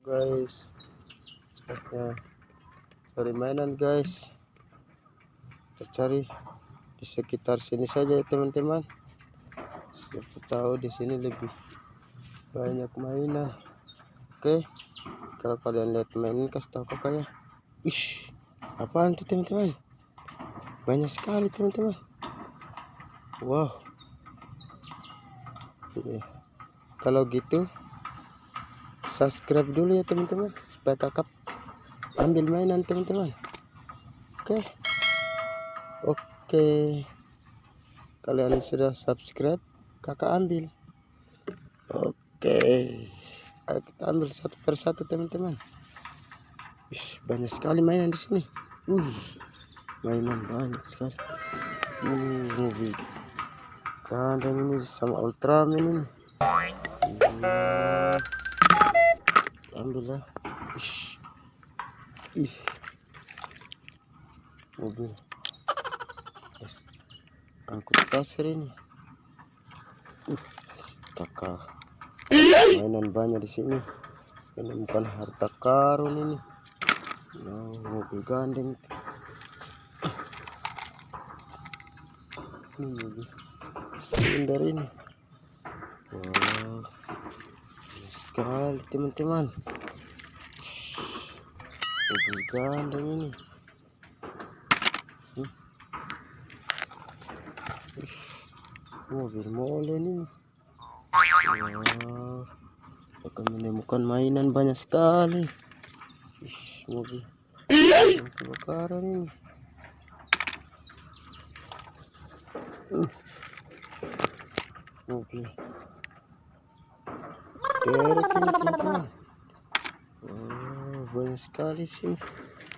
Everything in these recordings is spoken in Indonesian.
guys, saatnya cari mainan guys. Kita cari di sekitar sini saja ya teman-teman. Siapa tahu di sini lebih banyak mainan. Oke, kalau kalian lihat mainan kasih tahu kakak ya. Ish, apaan tuh teman-teman? Banyak sekali teman-teman. Wow. Iya. Kalau gitu subscribe dulu ya teman-teman supaya kakak ambil mainan teman-teman. Oke, kalian sudah subscribe, kakak ambil. Oke, ayo kita ambil satu persatu teman-teman. Banyak sekali mainan di sini. Mainan banyak sekali. Mobil kandang ini sama Ultraman ini. Ambil lah. Mobil angkut pasir ini. Taka mainan banyak di sini. Ini bukan harta karun ini. Mobil gandeng. Ini mobil silinder ini. Wow, sekali teman-teman. Mobil gandeng ini. Mobil molen ini. Wow, akan menemukan mainan banyak sekali. Mobil kebakaran ini. Mobil Truk ini teman-teman. Banyak sekali sih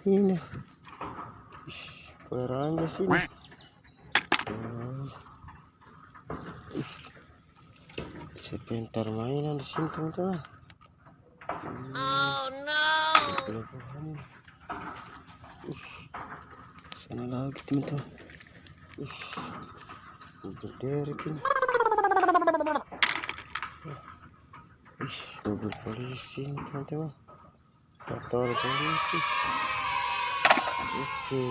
ini. Perangnya sini. Sebentar mainan di sini teman-teman. Oh no. Sana lagi teman-teman. Mobil derek ini. Mobil polisi ini teman-teman. Motor polisi. Oke.